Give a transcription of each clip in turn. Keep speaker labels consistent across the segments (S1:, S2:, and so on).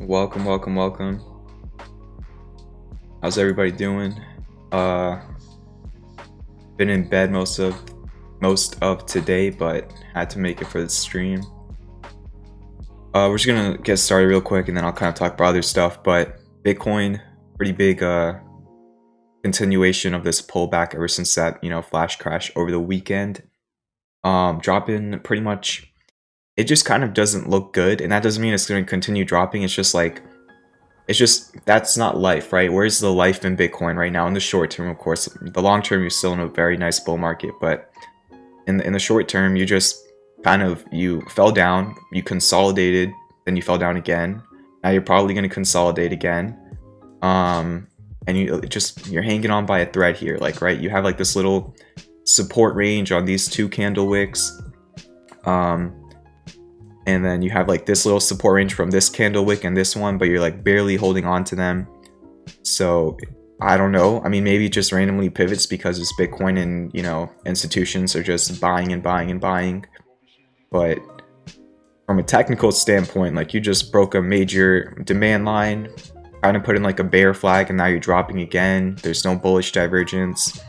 S1: Welcome. How's everybody doing? Been in bed most of today, but had to make it for the stream. We're just gonna get started real quick, and then I'll kind of talk about other stuff. But Bitcoin, pretty big continuation of this pullback ever since that flash crash over the weekend. Dropping pretty much. It just kind of doesn't look good, and that doesn't mean it's going to continue dropping. It's just that's not life, right? Where's the life in Bitcoin right now in the short term? Of course, the long term you're still in a very nice bull market, but in the short term you just you fell down, you consolidated, then you fell down again. Now you're probably going to consolidate again, and you're hanging on by a thread here, right? You have this little support range on these two candle wicks. And then you have this little support range from this candle wick and this one, but you're barely holding on to them. So I don't know. I mean, maybe it just randomly pivots because it's Bitcoin and institutions are just buying and buying and buying. But from a technical standpoint, you just broke a major demand line, kind of put in a bear flag, and now you're dropping again. There's no bullish divergence.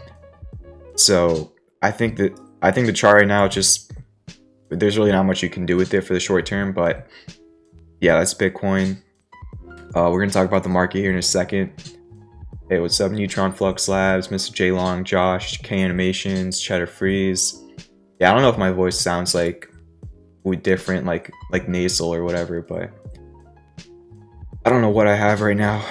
S1: So I think the chart right now just, there's really not much you can do with it for the short term, but yeah, that's Bitcoin. We're going to talk about the market here in a second. Hey, what's up, Neutron Flux Labs, Mr. J Long, Josh, K Animations, Cheddar Freeze. Yeah, I don't know if my voice sounds different, like nasal or whatever, but I don't know what I have right now.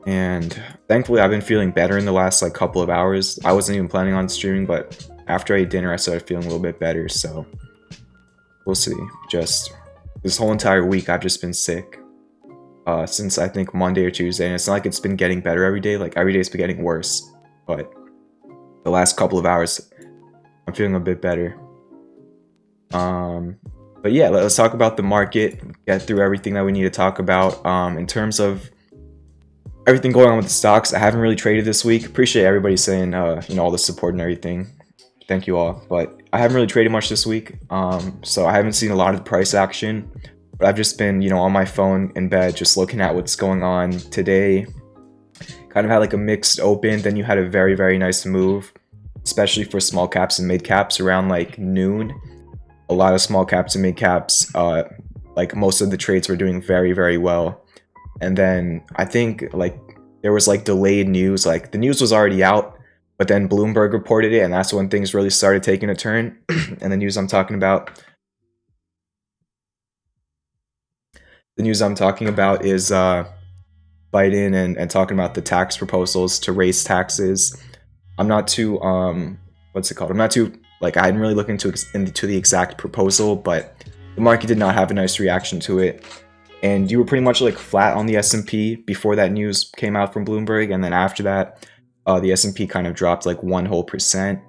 S1: And thankfully I've been feeling better in the last couple of hours. I wasn't even planning on streaming, but after I ate dinner I started feeling a little bit better, so we'll see. Just this whole entire week I've just been sick since I think Monday or Tuesday, and it's not like it's been getting better every day. Every day it's been getting worse, but the last couple of hours I'm feeling a bit better. But yeah, let's talk about the market, get through everything that we need to talk about. In terms of everything going on with the stocks, I haven't really traded this week. Appreciate everybody saying all the support and everything. Thank you all, but I haven't really traded much this week, so I haven't seen a lot of the price action, but I've just been on my phone in bed just looking at what's going on today. Kind of had a mixed open, then you had a very, very nice move, especially for small caps and mid caps around noon. A lot of small caps and mid caps, most of the trades were doing very, very well. And then I think there was delayed news, the news was already out, but then Bloomberg reported it, and that's when things really started taking a turn. And the news I'm talking about is Biden and talking about the tax proposals to raise taxes. I'm not too what's it called? I'm not too I didn't really look into the exact proposal, but the market did not have a nice reaction to it. And you were pretty much flat on the S&P before that news came out from Bloomberg, and then after that the S&P kind of dropped 1%.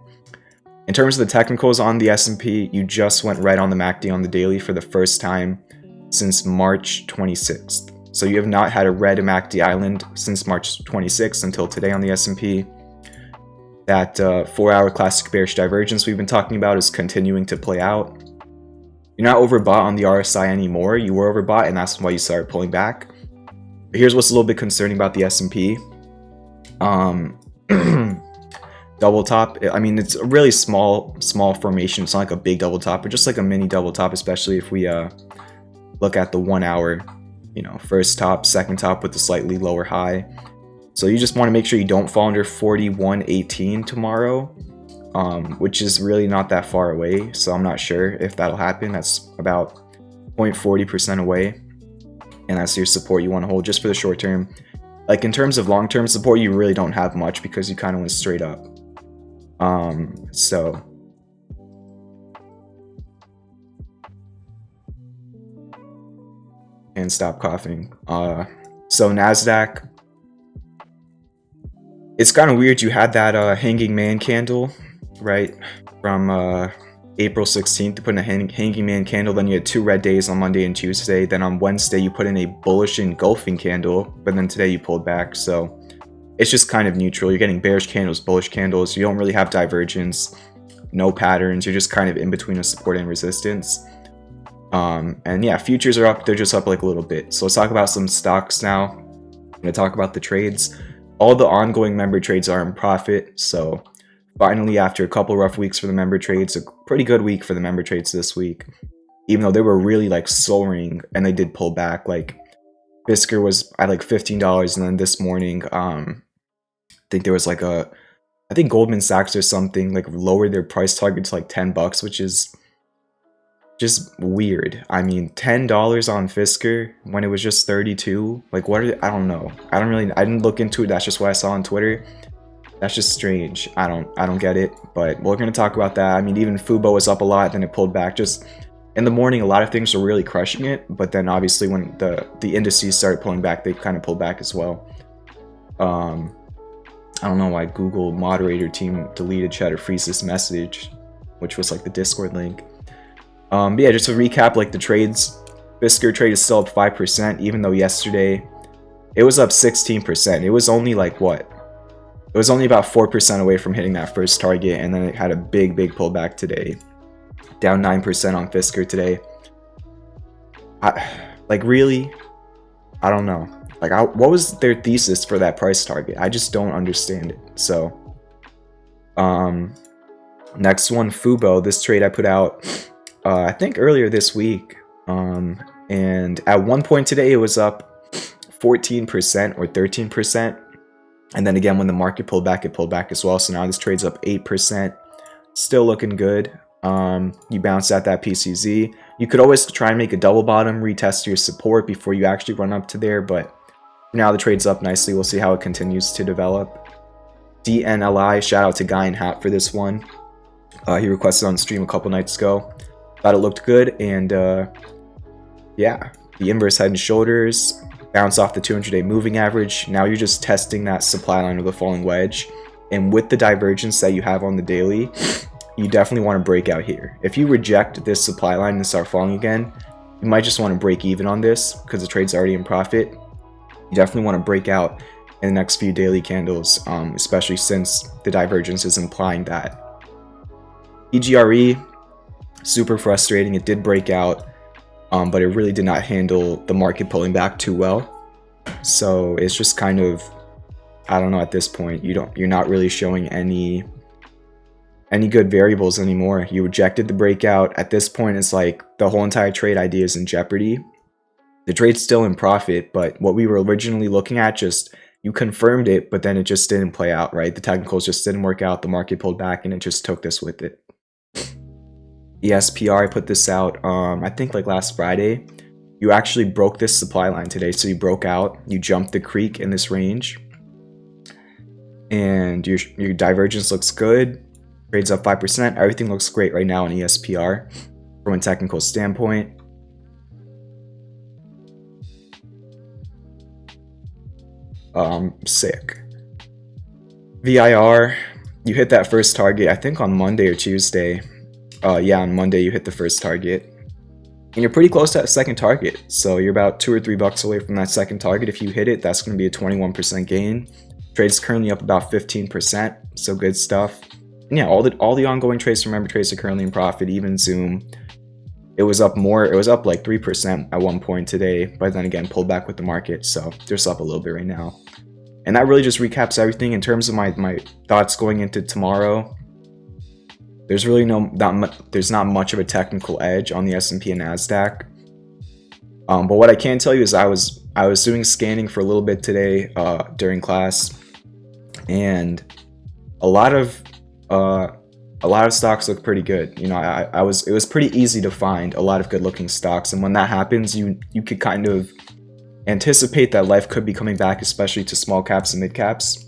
S1: In terms of the technicals on the S&P, you just went right on the MACD on the daily for the first time since March 26th. So you have not had a red MACD island since March 26th until today on the S&P. That 4-hour classic bearish divergence we've been talking about is continuing to play out. You're not overbought on the RSI anymore. You were overbought, and that's why you started pulling back. But here's what's a little bit concerning about the S&P. Double top, I mean, it's a really small formation. It's not a big double top, but just a mini double top, especially if we look at the 1 hour, first top, second top with a slightly lower high. So you just want to make sure you don't fall under 41.18 tomorrow, which is really not that far away, so I'm not sure if that'll happen. That's about 0.40% away. and that's your support you want to hold just for the short term. Like in terms of long-term support, you really don't have much because you kind of went straight up. So and stop coughing. So NASDAQ, it's kind of weird. You had that hanging man candle, right, from April 16th. You put in a hanging man candle, then you had 2 red days on Monday and Tuesday. Then on Wednesday you put in a bullish engulfing candle, but then today you pulled back. So it's just kind of neutral. You're getting bearish candles, bullish candles. You don't really have divergence, no patterns. You're just kind of in between a support and resistance. And yeah, futures are up. They're just up like a little bit. So let's talk about some stocks now. I'm going to talk about the trades. All the ongoing member trades are in profit. So finally, after a couple rough weeks for the member trades, a pretty good week for the member trades this week. Even though they were really like soaring and they did pull back. Like Fisker was at like $15, and then this morning, I think there was like I think Goldman Sachs or something like lowered their price target to like $10, which is just weird. I mean, $10 on Fisker when it was just 32. Like, what are I don't know. I didn't look into it. That's just what I saw on Twitter. That's just strange. I don't get it. But we're gonna talk about that. I mean, even Fubo was up a lot, then it pulled back. Just in the morning, a lot of things were really crushing it. But then obviously when the indices started pulling back, they kind of pulled back as well. I don't know why Google moderator team deleted try to freeze this message, which was like the Discord link. But yeah, just to recap, like the trades, Fisker trade is still up 5%, even though yesterday it was up 16%. It was only like what? It was only about 4% away from hitting that first target, and then it had a big pullback today. Down 9% on Fisker today. Like really? I don't know. Like what was their thesis for that price target? I just don't understand it. So next one, Fubo. This trade I put out I think earlier this week, and at one point today it was up 14% or 13%, and then again when the market pulled back, it pulled back as well. So now this trade's up 8%, still looking good. You bounced at that PCZ. You could always try and make a double bottom, retest your support before you actually run up to there, but now the trade's up nicely. We'll see how it continues to develop. DNLI, shout out to Guy in Hat for this one. He requested on stream a couple nights ago. Thought it looked good, and yeah, the inverse head and shoulders bounce off the 200-day moving average. Now you're just testing that supply line with a falling wedge, and with the divergence that you have on the daily, you definitely want to break out here. If you reject this supply line and start falling again, you might just want to break even on this because the trade's already in profit. You definitely want to break out in the next few daily candles, especially since the divergence is implying that. EGRE, super frustrating. It did break out, but it really did not handle the market pulling back too well. So it's just kind of, I don't know, at this point you're not really showing any good variables anymore. You rejected the breakout. At this point, it's like the whole entire trade idea is in jeopardy. The trade's still in profit, but what we were originally looking at, just you confirmed it, but then it just didn't play out, right? The technicals just didn't work out. The market pulled back and it just took this with it. ESPR, I put this out I think like last Friday. You actually broke this supply line today, so you broke out, you jumped the creek in this range, and your divergence looks good. Trades up 5%. Everything looks great right now in ESPR from a technical standpoint. Sick. VIR, you hit that first target I think on Monday or Tuesday. Yeah, on Monday you hit the first target, and you're pretty close to that second target. So you're about $2 or $3 away from that second target. If you hit it, that's going to be a 21% gain. Trade's currently up about 15%, so good stuff. And yeah, all the ongoing trades from member trades are currently in profit. Even Zoom, it was up more. It was up like 3% at one point today, but then again pulled back with the market, so they're just up a little bit right now. And that really just recaps everything in terms of my thoughts going into tomorrow. There's really there's not much of a technical edge on the S&P and NASDAQ. But what I can tell you is I was doing scanning for a little bit today during class, and a lot of stocks look pretty good. You know, it was pretty easy to find a lot of good looking stocks, and when that happens, you could kind of anticipate that life could be coming back, especially to small caps and mid caps.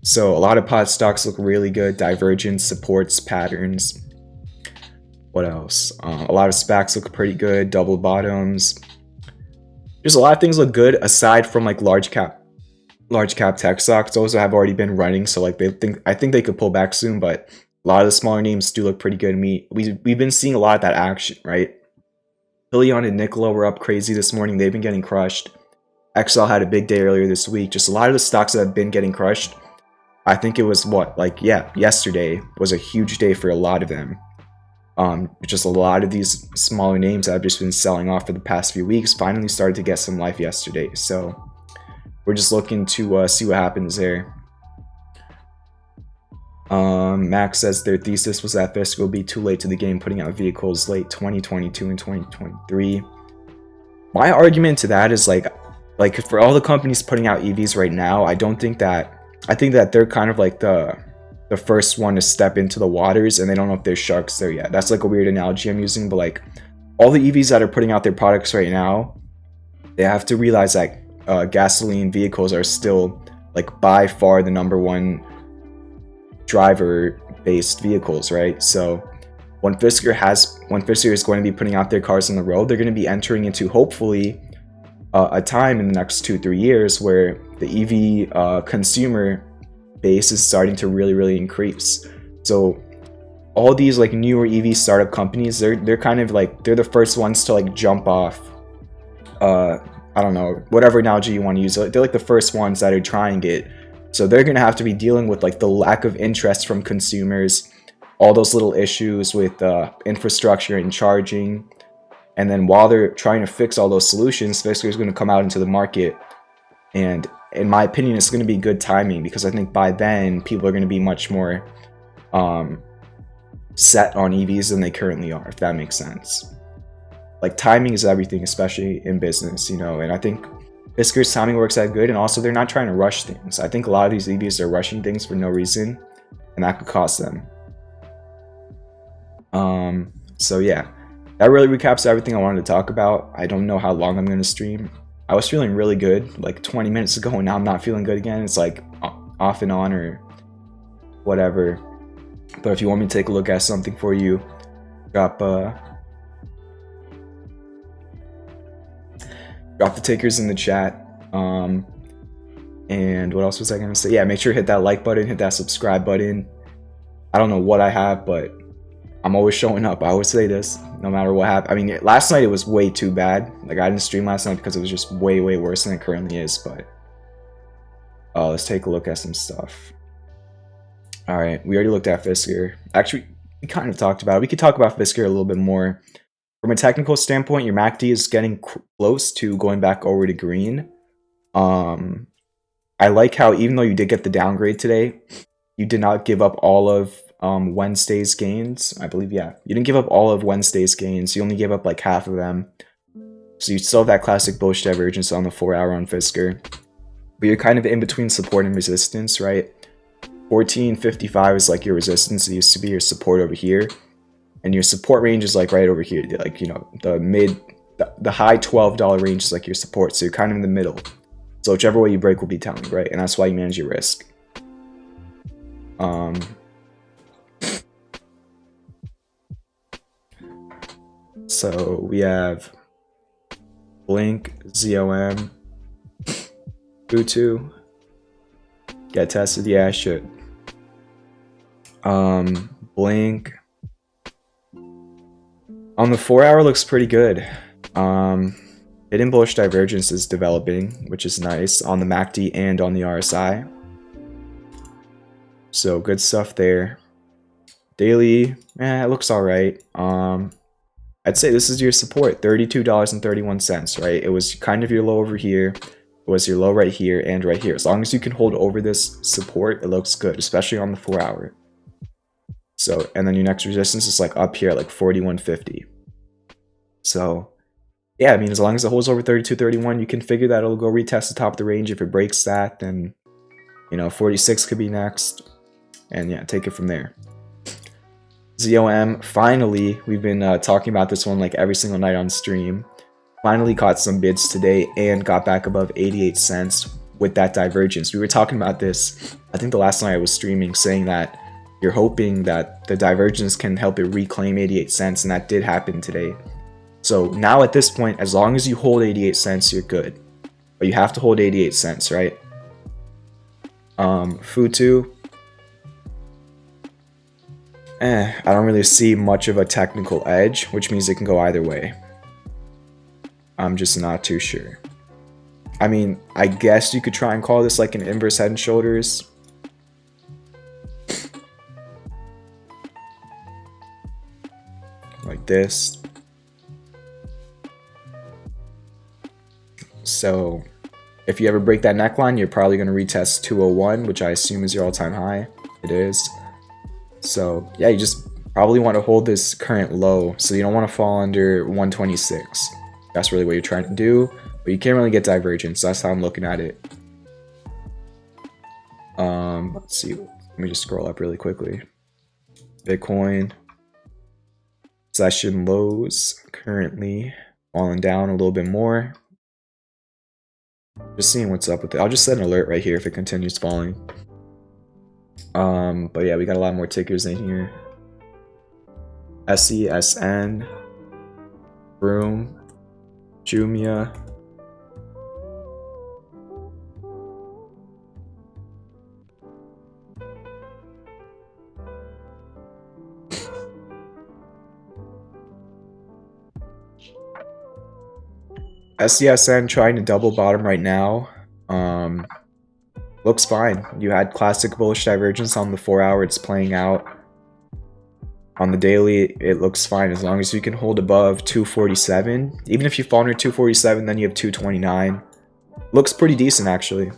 S1: So a lot of pot stocks look really good. Divergence, supports, patterns. What else? A lot of SPACs look pretty good. Double bottoms. Just a lot of things look good aside from like large cap tech stocks. Those have already been running, so like I think they could pull back soon, but a lot of the smaller names do look pretty good to me. We've been seeing a lot of that action, right? Helion and Nikola were up crazy this morning. They've been getting crushed. XL had a big day earlier this week. Just a lot of the stocks that have been getting crushed. I think it was yesterday was a huge day for a lot of them. Just a lot of these smaller names that have just been selling off for the past few weeks finally started to get some life yesterday. So we're just looking to see what happens there. Max says their thesis was that Fisker will be too late to the game, putting out vehicles late 2022 and 2023. My argument to that is like for all the companies putting out EVs right now, I think that they're kind of like the first one to step into the waters, and they don't know if there's sharks there yet. That's like a weird analogy I'm using, but like all the EVs that are putting out their products right now, they have to realize that gasoline vehicles are still like by far the #1 driver based vehicles, right? So when Fisker is going to be putting out their cars on the road, they're going to be entering into hopefully a time in the next 2-3 years where the EV consumer base is starting to really increase. So all these like newer EV startup companies, they're kind of like they're the first ones to like jump off. I don't know, whatever analogy you want to use. They're like the first ones that are trying it. So they're gonna have to be dealing with like the lack of interest from consumers, all those little issues with infrastructure and charging. And then while they're trying to fix all those solutions, Fisker is going to come out into the market. And in my opinion, it's going to be good timing, because I think by then people are going to be much more set on EVs than they currently are, if that makes sense. Like timing is everything, especially in business, you know, and I think Fisker's timing works out good, and also they're not trying to rush things. I think a lot of these EVs are rushing things for no reason, and that could cost them. So yeah. That really recaps everything I wanted to talk about. I don't know how long I'm going to stream. I was feeling really good like 20 minutes ago, and now I'm not feeling good again. It's like off and on or whatever. But if you want me to take a look at something for you, drop the tickers in the chat. And what else was I going to say? Yeah, make sure to hit that like button, hit that subscribe button. I don't know what I have, but I'm always showing up. I always say this, no matter what happens. I mean, last night it was way too bad. Like, I didn't stream last night because it was just way worse than it currently is. But let's take a look at some stuff. All right, we already looked at Fisker. Actually, we kind of talked about it. We could talk about Fisker a little bit more. From a technical standpoint, your MACD is getting close to going back over to green. I like how, even though you did get the downgrade today, you did not give up all of Wednesday's gains. I believe, yeah, you didn't give up all of Wednesday's gains. You only gave up like half of them, so you still have that classic bullish divergence on the 4-hour on Fisker, but you're kind of in between support and resistance, right? 1455 is like your resistance. It used to be your support over here, and your support range is like right over here, like, you know, the high $12 range is like your support, so you're kind of in the middle. So whichever way you break will be telling, right? And that's why you manage your risk. So we have Blink, ZOM, Bluetooth. Get tested? Yeah, I should. Blink. On the 4-hour looks pretty good. Hidden bullish divergence is developing, which is nice on the MACD and on the RSI. So good stuff there. Daily, it looks alright. I'd say this is your support, $32.31, right? It was kind of your low over here. It was your low right here and right here. As long as you can hold over this support, it looks good, especially on the 4-hour. So, and then your next resistance is like up here, like 41.50. So, yeah, I mean, as long as it holds over 32.31, you can figure that it'll go retest the top of the range. If it breaks that, then, you know, 46 could be next. And yeah, take it from there. ZOM, finally, we've been talking about this one like every single night on stream. Finally caught some bids today and got back above 88 cents with that divergence. We were talking about this, I think the last night I was streaming, saying that you're hoping that the divergence can help it reclaim 88 cents, and that did happen today. So now at this point, as long as you hold 88 cents, you're good. But you have to hold 88 cents, right? Futu. I don't really see much of a technical edge, which means it can go either way. I'm just not too sure. I mean, I guess you could try and call this like an inverse head and shoulders. Like this. So if you ever break that neckline, you're probably going to retest 201, which I assume is your all-time high. It is. So yeah, you just probably want to hold this current low, so you don't want to fall under 126. That's really what you're trying to do, but you can't really get divergence. That's how I'm looking at it. Let's see. Let me just scroll up really quickly. Bitcoin session lows currently falling down a little bit more. Just seeing what's up with it. I'll just set an alert right here if it continues falling. But yeah, we got a lot more tickers in here. SESN, Room, Jumia. SESN trying to double bottom right now. Looks fine. You had classic bullish divergence on the 4-hour. It's playing out. On the daily, it looks fine as long as you can hold above 247. Even if you fall under 247, then you have 229. Looks pretty decent, actually.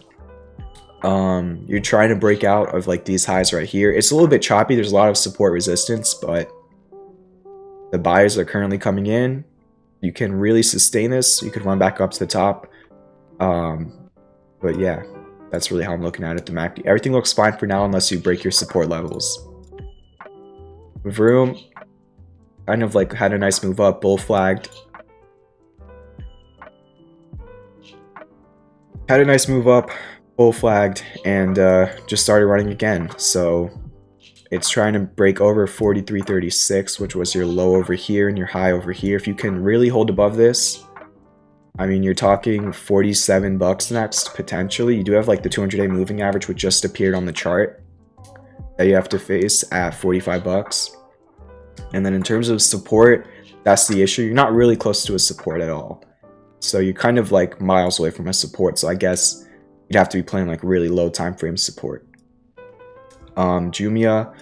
S1: You're trying to break out of like these highs right here. It's a little bit choppy. There's a lot of support resistance, but the buyers are currently coming in. You can really sustain this. You could run back up to the top. But yeah, that's really how I'm looking at it. The MACD, everything looks fine for now unless you break your support levels. Vroom kind of like had a nice move up, bull flagged. Had a nice move up, bull flagged, and just started running again. So it's trying to break over 43.36, which was your low over here and your high over here. If you can really hold above this, I mean, you're talking 47 bucks next, potentially. You do have like the 200-day moving average, which just appeared on the chart, that you have to face at 45 bucks. And then in terms of support, that's the issue. You're not really close to a support at all. So you're kind of like miles away from a support. So I guess you'd have to be playing like really low time frame support. Jumia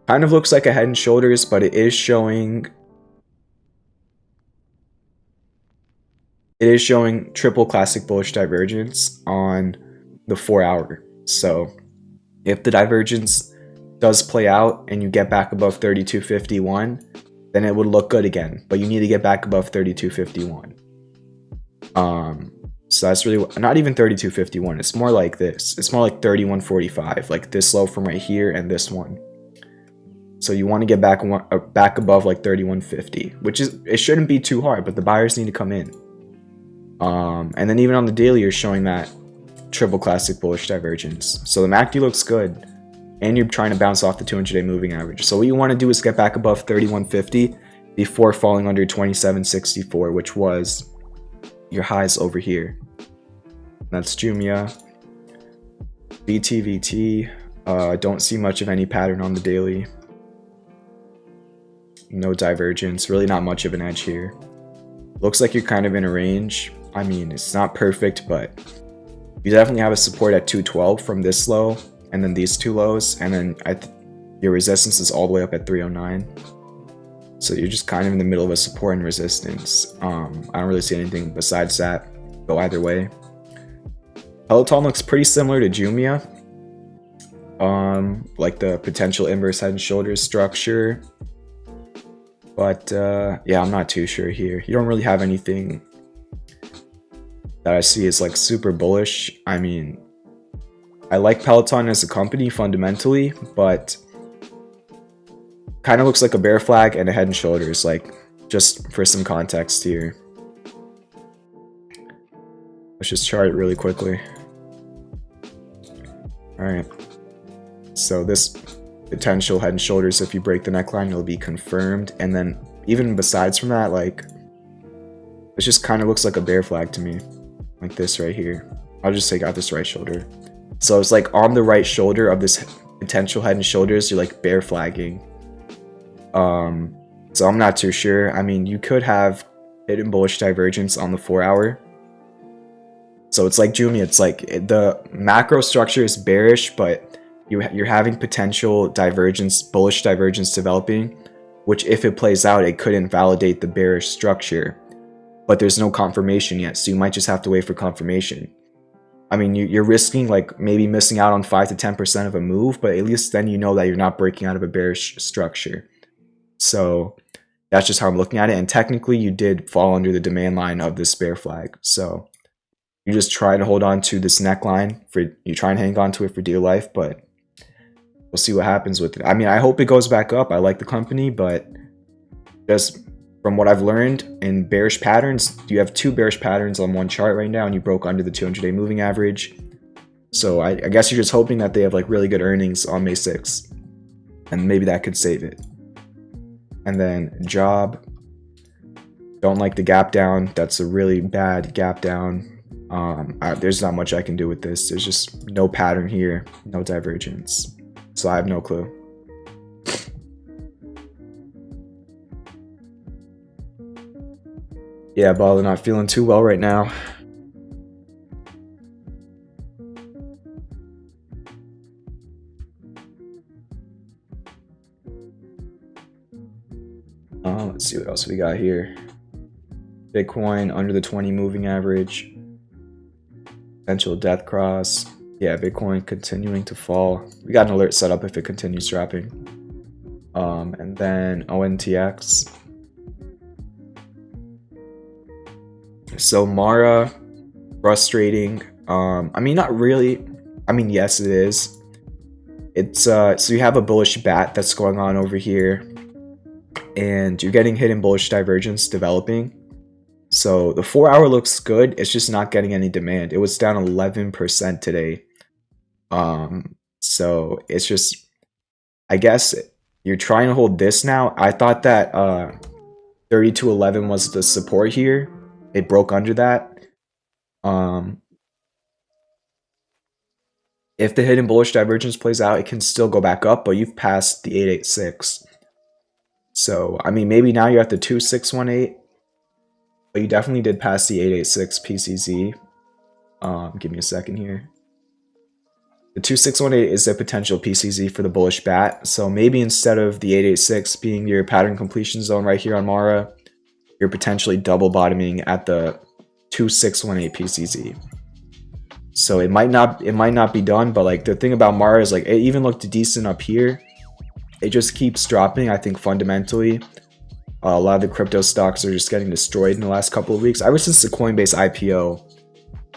S1: kind of looks like a head and shoulders, but it is showing triple classic bullish divergence on the 4-hour. So if the divergence does play out and you get back above 32.51, then it would look good again, but you need to get back above 32.51. So that's really not even 32.51. It's more like this. It's more like 31.45, like this low from right here and this one. So you want to get back above like 31.50, which is, it shouldn't be too hard, but the buyers need to come in. And then even on the daily, you're showing that triple classic bullish divergence. So the MACD looks good, and you're trying to bounce off the 200-day moving average. So what you want to do is get back above 31.50 before falling under 27.64, which was your highs over here. That's Jumia. BTVT, don't see much of any pattern on the daily. No divergence, really not much of an edge here. Looks like you're kind of in a range. I mean, it's not perfect, but you definitely have a support at 212 from this low, and then these two lows, and then your resistance is all the way up at 309. So you're just kind of in the middle of a support and resistance. I don't really see anything besides that. Go either way. Peloton looks pretty similar to Jumia. Like the potential inverse head and shoulders structure. But yeah, I'm not too sure here. You don't really have anything that I see as like super bullish. I mean, I like Peloton as a company fundamentally, but Kind of looks like a bear flag and a head and shoulders, like, just for some context here. Let's just chart it really quickly. Alright. So this potential head and shoulders, if you break the neckline, it'll be confirmed. And then even besides from that, like, it just kind of looks like a bear flag to me. Like this right here. I'll just take out this right shoulder. So it's like on the right shoulder of this potential head and shoulders, you're like bear flagging. So I'm not too sure. I mean, you could have hidden bullish divergence on the 4-hour. So it's like Jumia, it's like the macro structure is bearish, but you're having potential divergence, bullish divergence developing, which if it plays out, it could invalidate the bearish structure. But there's no confirmation yet, so you might just have to wait for confirmation. I mean, you're risking like maybe missing out on 5 to 10% of a move, but at least then you know that you're not breaking out of a bearish structure. So that's just how I'm looking at it. And technically, you did fall under the demand line of this bear flag. So you just try to hold on to this neckline, you try and hang on to it for dear life, but we'll see what happens with it. I mean, I hope it goes back up. I like the company, but just from what I've learned in bearish patterns, you have 2 bearish patterns on one chart right now, and you broke under the 200-day moving average. So I guess you're just hoping that they have like really good earnings on May 6th, and maybe that could save it. And then job, don't like the gap down. That's a really bad gap down. There's not much I can do with this. There's just no pattern here, no divergence. So I have no clue. Yeah, Bala, not feeling too well right now. Let's see what else we got here. Bitcoin under the 20 moving average. Potential death cross. Yeah, Bitcoin continuing to fall. We got an alert set up if it continues dropping. And then ONTX. So Mara, frustrating. I mean, not really. I mean, yes, it is. It's so you have a bullish bat that's going on over here, and you're getting hidden bullish divergence developing. So the 4-hour looks good. It's just not getting any demand. It was down 11% today. So it's just, I guess you're trying to hold this now. I thought that 32.11 was the support here. It broke under that. If the hidden bullish divergence plays out, it can still go back up, but you've passed the 886. So, I mean, maybe now you're at the 2618. But you definitely did pass the 886 PCZ. Give me a second here. The 2618 is a potential PCZ for the bullish bat. So maybe instead of the 886 being your pattern completion zone right here on Mara, you're potentially double bottoming at the 2618 PCZ. So it might not be done, but like the thing about Mara is like it even looked decent up here. It just keeps dropping. I think fundamentally a lot of the crypto stocks are just getting destroyed in the last couple of weeks. Ever since the Coinbase IPO,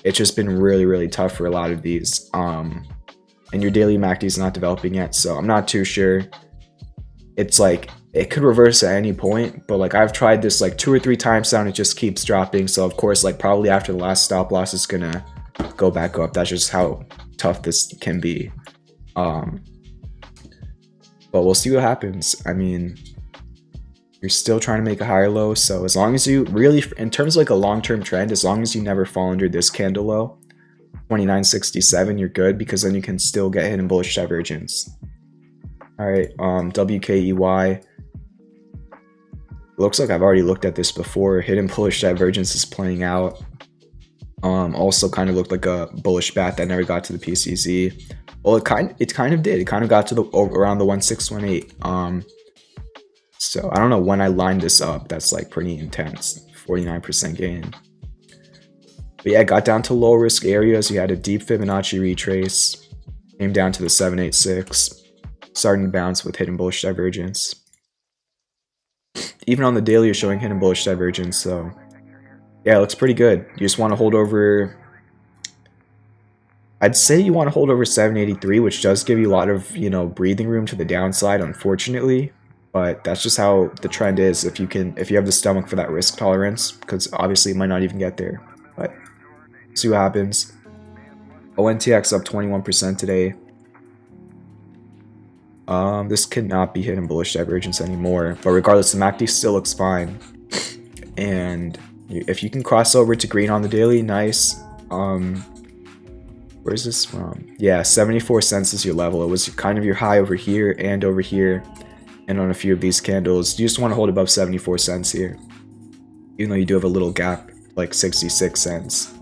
S1: it's just been really, really tough for a lot of these. And your daily MACD is not developing yet, so I'm not too sure. It's like, it could reverse at any point, but like I've tried this like 2 or 3 times now and it just keeps dropping. So of course, like probably after the last stop loss, it's gonna go back up. That's just how tough this can be. But we'll see what happens. I mean, you're still trying to make a higher low, so as long as you really, in terms of like a long-term trend, as long as you never fall under this candle low, 29.67, you're good, because then you can still get hidden bullish divergence. All right, WKEY. It looks like I've already looked at this before. Hidden bullish divergence is playing out. Also kind of looked like a bullish bat that never got to the PCZ. Well, it kind of did. It kind of got to the around the 1618. So I don't know when I lined this up. That's like pretty intense. 49% gain. But yeah, it got down to low risk areas. You had a deep Fibonacci retrace. Came down to the 786. Starting to bounce with hidden bullish divergence. Even on the daily, you're showing hidden bullish divergence. So yeah, it looks pretty good. You just want to hold over. I'd say you want to hold over 783, which does give you a lot of, breathing room to the downside, unfortunately. but that's just how the trend is. If you have the stomach for that risk tolerance, because obviously it might not even get there, but see what happens. ONTX up 21% today. This cannot be hitting bullish divergence anymore, but regardless, the MACD still looks fine. And if you can cross over to green on the daily, nice. Where's this from? Yeah, 74 cents is your level. It was kind of your high over here and over here, and on a few of these candles. You just want to hold above 74 cents here, even though you do have a little gap, like 66 cents.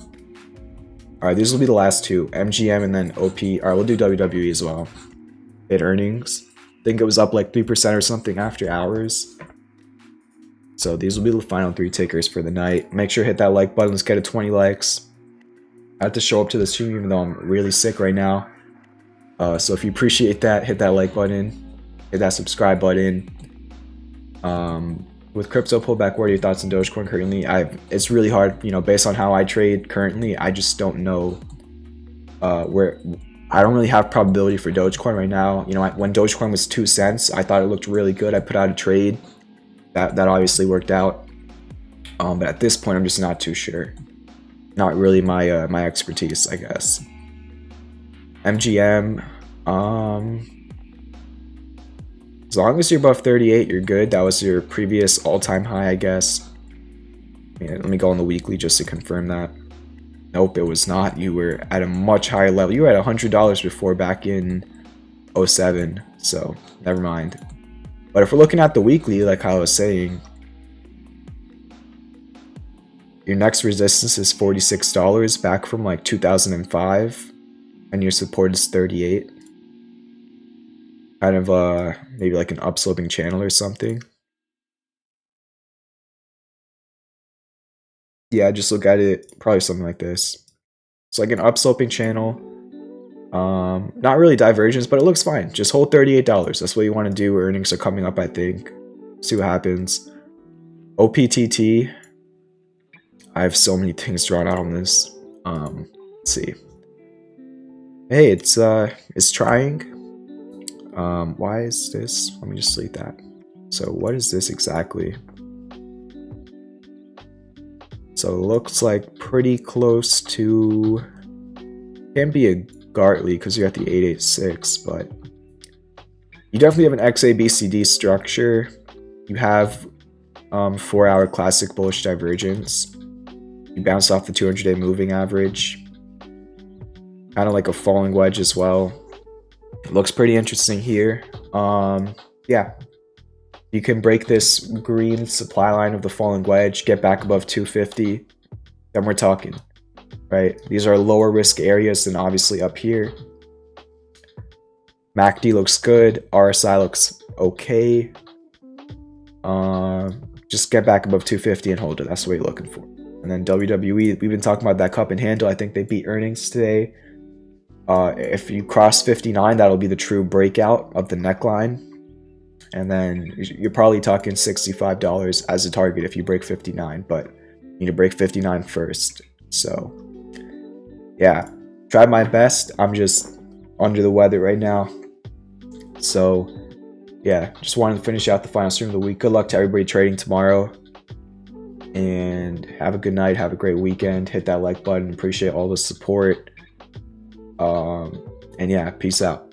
S1: Alright, these will be the last two, MGM and then OP. Alright, we'll do WWE as well. Hit earnings. I think it was up like 3% or something after hours. So these will be the final 3 tickers for the night. Make sure to hit that like button. Let's get to 20 likes. I have to show up to the stream even though I'm really sick right now. So if you appreciate that, hit that like button. Hit that subscribe button. With crypto pullback, what are your thoughts on Dogecoin currently? It's really hard, you know, based on how I trade currently. I just don't know where. I don't really have probability for Dogecoin right now. You know, when Dogecoin was 2 cents, I thought it looked really good. I put out a trade. That obviously worked out. But at this point, I'm just not too sure. Not really my my expertise, I guess. MGM. As long as you're above 38, you're good. That was your previous all-time high, I guess. Let me go on the weekly just to confirm that. Nope, it was not. You were at a much higher level. You were at $100 before back in 07, so never mind. But if we're looking at the weekly, like how I was saying, your next resistance is $46 back from like 2005, and your support is 38. Kind of maybe like an upsloping channel or something. Yeah, just look at it, probably something like this. It's like an upsloping channel. Not really divergence, but it looks fine. Just hold $38. That's what you want to do. Earnings are coming up, I think. See what happens. OPTT. I have so many things drawn out on this. Let's see. Hey, it's trying. Why is this? Let me just delete that. So what is this exactly? So it looks like pretty close to, can't be a Gartley because you're at the 886, but you definitely have an XABCD structure. You have 4-hour classic bullish divergence. You bounce off the 200-day moving average. Kind of like a falling wedge as well. It looks pretty interesting here. Yeah. You can break this green supply line of the falling wedge, get back above 250, then we're talking, right? These are lower risk areas than obviously up here. MACD looks good, RSI looks okay. Just get back above 250 and hold it. That's what you're looking for. And then WWE, we've been talking about that cup and handle. I think they beat earnings today. If you cross 59, that'll be the true breakout of the neckline. And then you're probably talking $65 as a target if you break 59, but you need to break 59 first. So, yeah, tried my best. I'm just under the weather right now. So, yeah, just wanted to finish out the final stream of the week. Good luck to everybody trading tomorrow. And have a good night. Have a great weekend. Hit that like button. Appreciate all the support. And yeah, peace out.